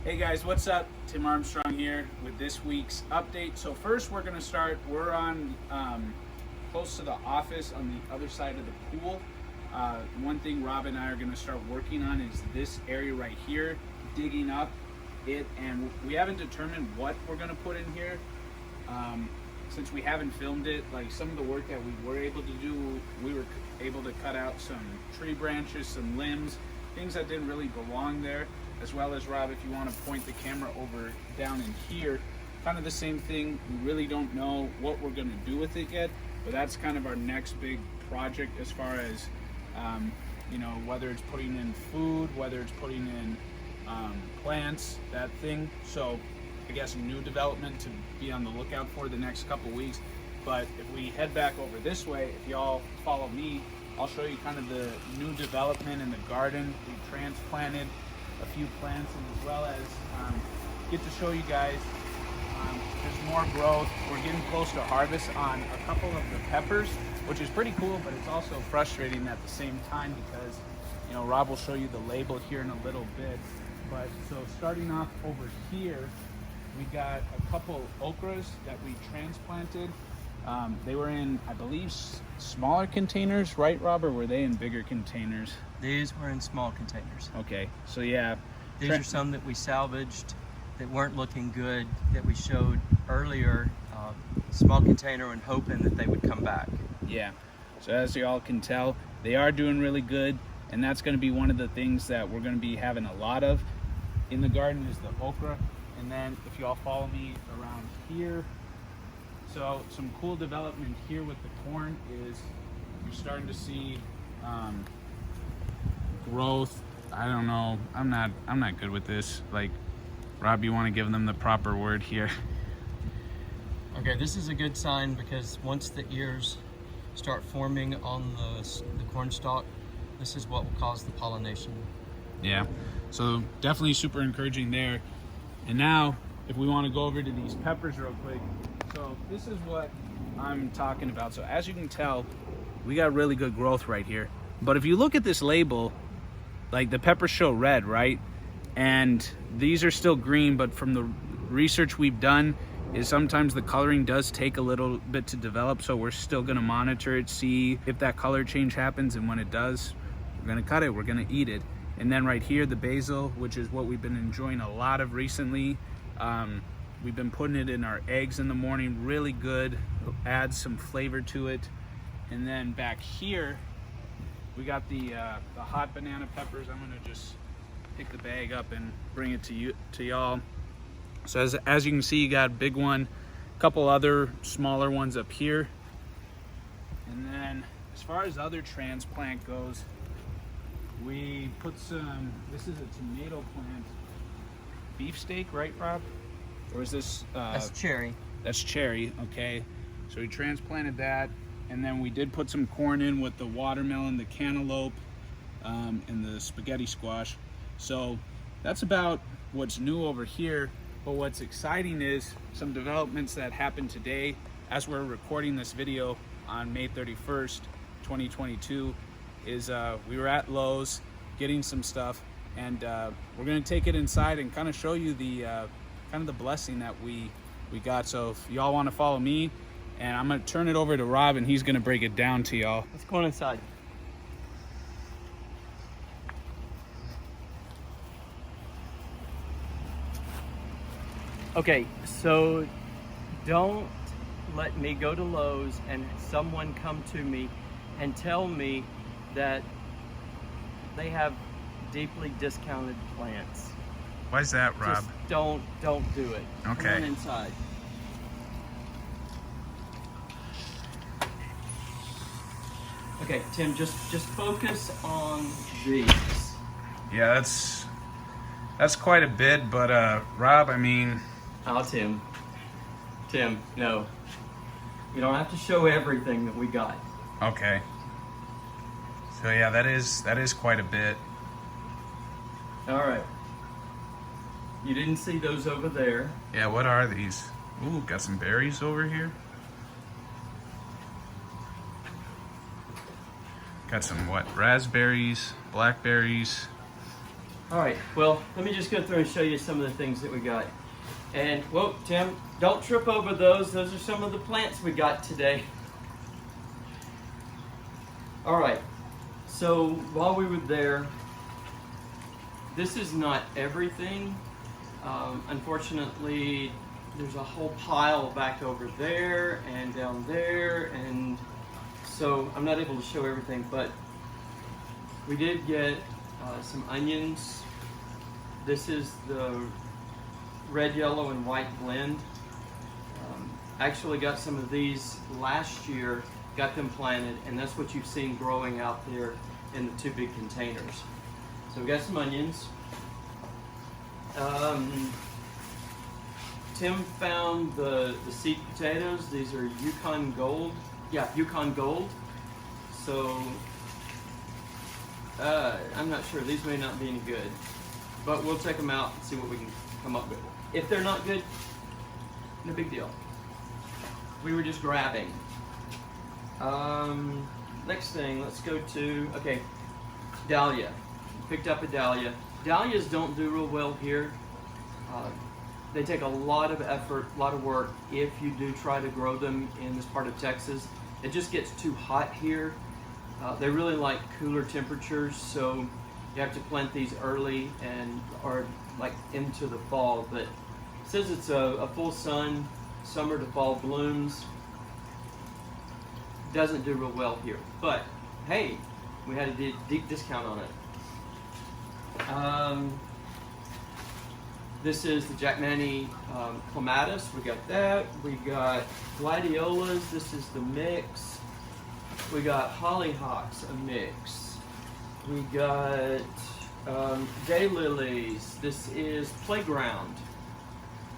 Hey guys, what's up? Tim Armstrong here with this week's update. So first we're going to start, we're on close to the office on the other side of the pool. One thing Rob and I are going to start working on is this area right here, digging up it, and we haven't determined what we're going to put in here. Since we haven't filmed it, like some of the work that we were able to do, we were able to cut out some tree branches, some limbs, things that didn't really belong there. As well as, Rob, if you want to point the camera over down in here, kind of the same thing. We really don't know what we're going to do with it yet, but that's kind of our next big project as far as, you know, whether it's putting in food, whether it's putting in plants, that thing. So I guess a new development to be on the lookout for the next couple weeks. But if we head back over this way, if y'all follow me, I'll show you kind of the new development in the garden. We transplanted a few plants, and as well as get to show you guys there's more growth. We're getting close to harvest on a couple of the peppers, which is pretty cool, but it's also frustrating at the same time because, you know, Rob will show you the label here in a little bit. But so starting off over here, we got a couple okras that we transplanted. They were in, I believe, smaller containers, right, Rob, or were they in bigger containers? These were in small containers. Okay, so yeah. These are some that we salvaged that weren't looking good, that we showed earlier, small container, and hoping that they would come back. Yeah, so as you all can tell, they are doing really good, and that's going to be one of the things that we're going to be having a lot of in the garden is the okra. And then if you all follow me around here, so some cool development here with the corn is you're starting to see growth. I don't know, I'm not good with this. Like, Rob, you want to give them the proper word here? Okay, this is a good sign because once the ears start forming on the corn stalk, this is what will cause the pollination. Yeah, so definitely super encouraging there. And now, if we want to go over to these peppers real quick, so this is what I'm talking about. So as you can tell, we got really good growth right here. But if you look at this label, like the peppers show red, right? And these are still green, but from the research we've done is sometimes the coloring does take a little bit to develop. So we're still gonna monitor it, see if that color change happens. And when it does, we're gonna cut it, we're gonna eat it. And then right here, the basil, which is what we've been enjoying a lot of recently. We've been putting it in our eggs in the morning, really good, adds some flavor to it. And then back here, we got the hot banana peppers. I'm gonna just pick the bag up and bring it to y'all. So as you can see, you got a big one, a couple other smaller ones up here. And then as far as other transplant goes, we put some, this is a tomato plant, beefsteak, right, Rob? Or is this? That's cherry. That's cherry, okay. So we transplanted that, and then we did put some corn in with the watermelon, the cantaloupe, and the spaghetti squash. So that's about what's new over here. But what's exciting is some developments that happened today as we're recording this video on May 31st, 2022, is we were at Lowe's getting some stuff, and we're gonna take it inside and kind of show you the kind of the blessing that we got. So if y'all want to follow me, and I'm gonna turn it over to Rob, and he's gonna break it down to y'all. Let's go on inside. Okay, so don't let me go to Lowe's and someone come to me and tell me that they have deeply discounted plants. Why is that, Rob? Just don't do it. Okay. Come on inside. Okay, Tim, just focus on these. Yeah, that's quite a bit, but Rob, I mean. Oh, Tim, no. You don't have to show everything that we got. Okay. So yeah, that is quite a bit. All right. You didn't see those over there. Yeah, what are these? Ooh, got some berries over here. Got some what? Raspberries, blackberries. All right, well, let me just go through and show you some of the things that we got. And, whoa, Tim, don't trip over those. Those are some of the plants we got today. All right, so while we were there, this is not everything. Unfortunately, there's a whole pile back over there and down there, and so I'm not able to show everything, but we did get some onions. This is the red, yellow, and white blend. Actually got some of these last year, got them planted, and that's what you've seen growing out there in the 2 big containers. So we got some onions. Tim found the seed potatoes. These are Yukon Gold. Yeah, Yukon Gold. So I'm not sure. These may not be any good, but we'll check them out and see what we can come up with. If they're not good, no big deal. We were just grabbing. Next thing, let's go to, okay, Dahlia. Picked up a Dahlia. Dahlias don't do real well here. They take a lot of effort, a lot of work if you do try to grow them in this part of Texas. It just gets too hot here. They really like cooler temperatures, so you have to plant these early or like into the fall. But it says it's a full sun, summer to fall blooms. Doesn't do real well here, but hey, we had a deep discount on it. This is the Jack Manny Clematis. We got that. We got gladiolas. This is the mix. We got hollyhocks, a mix. We got daylilies. This is playground.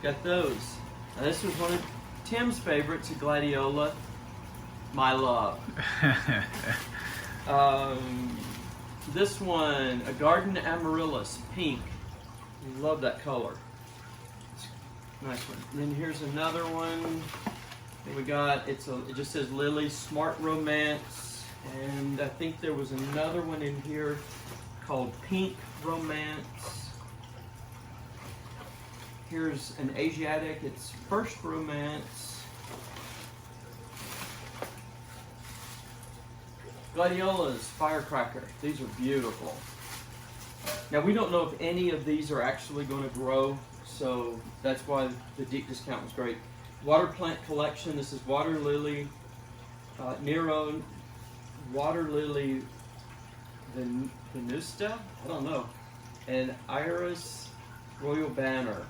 Got those. Now this was one of Tim's favorites, a gladiola. My love. This one, a garden amaryllis, pink. Love that color. Nice one. And then here's another one that we got. It just says Lily Smart Romance, and I think there was another one in here called Pink Romance. Here's an Asiatic. It's First Romance. Gladiolas, Firecracker. These are beautiful. Now we don't know if any of these are actually going to grow, so that's why the deep discount was great. Water plant collection. This is water lily, Nero, water lily venusta. I don't know, and Iris Royal Banner.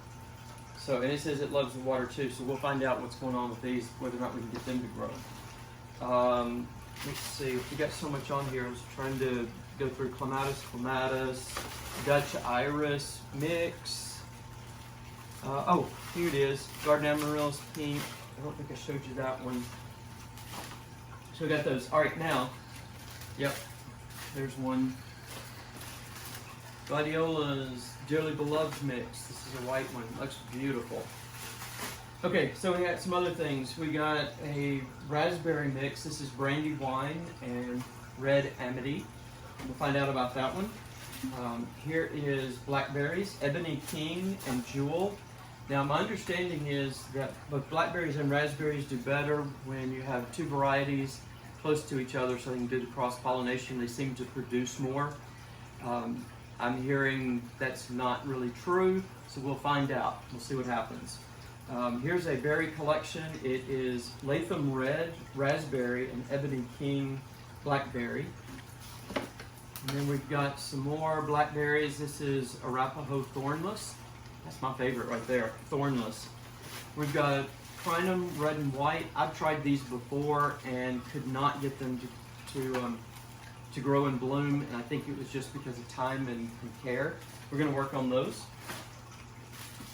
So, and it says it loves the water too. So we'll find out what's going on with these, whether or not we can get them to grow. Let's see. We got so much on here. I was trying to go through Clematis, Dutch Iris mix. Oh, here it is. Garden Amaryllis pink. I don't think I showed you that one. So we got those. All right, now. Yep. There's one. Gladiola's Dearly Beloved mix. This is a white one. Looks beautiful. Okay, so we got some other things. We got a raspberry mix. This is brandy wine and red amity. We'll find out about that one. Here is blackberries, Ebony King and Jewel. Now my understanding is that both blackberries and raspberries do better when you have two varieties close to each other so they can do the cross-pollination. They seem to produce more. I'm hearing that's not really true, so we'll find out. We'll see what happens. Here's a berry collection. It is Latham Red, Raspberry, and Ebony King Blackberry. And then we've got some more blackberries. This is Arapaho Thornless. That's my favorite right there, Thornless. We've got Crinum Red and White. I've tried these before and could not get them to grow and bloom, and I think it was just because of time and care. We're going to work on those.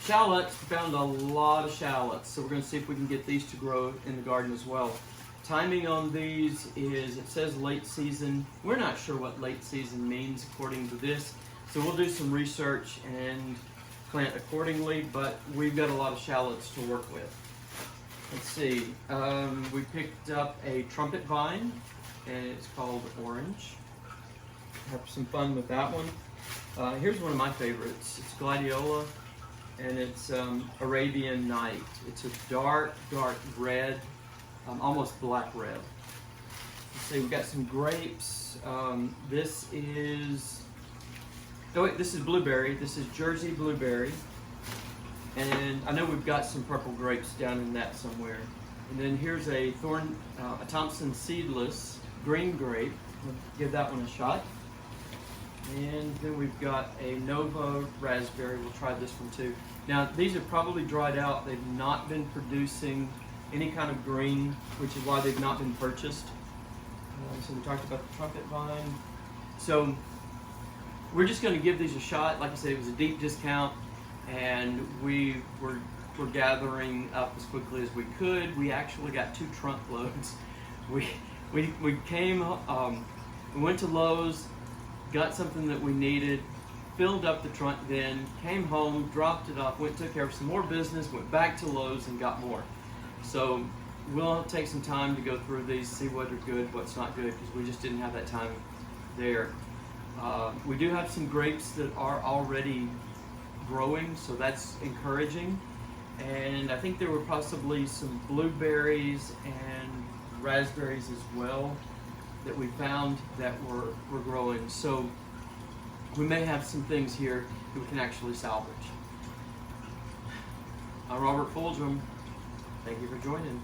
Shallots, we found a lot of shallots, so we're going to see if we can get these to grow in the garden as well. Timing on these is, it says late season. We're not sure what late season means according to this, so we'll do some research and plant accordingly, but we've got a lot of shallots to work with. Let's see, we picked up a Trumpet Vine, and it's called Orange. Have some fun with that one. Here's one of my favorites. It's gladiola, and it's Arabian Night. It's a dark, dark red, almost black red. Let's see, we've got some grapes. This is blueberry. This is Jersey blueberry. And I know we've got some purple grapes down in that somewhere. And then here's a Thompson seedless green grape. We'll give that one a shot. And then we've got a Nova raspberry. We'll try this one too. Now these are probably dried out. They've not been producing any kind of green, which is why they've not been purchased. So we talked about the Trumpet Vine. So we're just going to give these a shot. Like I said, it was a deep discount, and we were gathering up as quickly as we could. We actually got 2 trunk loads. We came, we went to Lowe's, got something that we needed, filled up the trunk, then came home, dropped it off, went and took care of some more business, went back to Lowe's and got more. So we'll take some time to go through these, see what are good, what's not good, because we just didn't have that time there. We do have some grapes that are already growing, so that's encouraging. And I think there were possibly some blueberries and raspberries as well that we found that were growing. So we may have some things here that we can actually salvage. I'm Robert Fulgham. Thank you for joining.